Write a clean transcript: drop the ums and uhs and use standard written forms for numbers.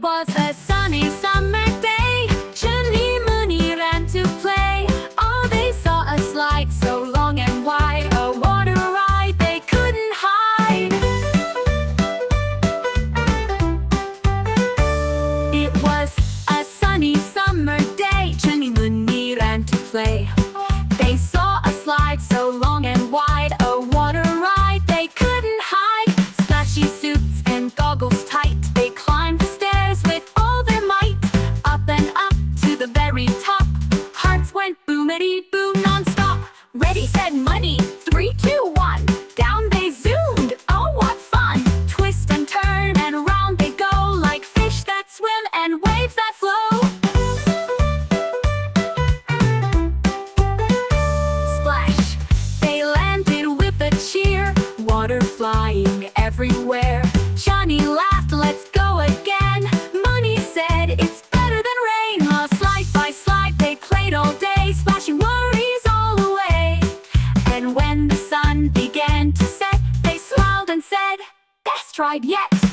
was a sunny summer day. Chunni Munni ran to play. Oh, they saw a slide so long and wide, a water ride they couldn't hide. It was a sunny summer day. Chunni Munni ran to play. They saw a slide so long and wide, a water ride they couldn't hide. Splashy suits and goggles tight, they climbed the stairs with all their might. Up and up to the very top, hearts went boomity-boom non-stop. Ready, set, money, 3, 2, 1. Down they zoomed, oh what fun! Twist and turn and round they go, like fish that swim and waves that flow. Splash! They landed with a cheer, water flying everywhere. Chunni laughed, let's go again. Munni said, it's better than rain. Slide by slide they played all day, splashing worries all away. And when the sun began to set, they smiled and said, best ride yet.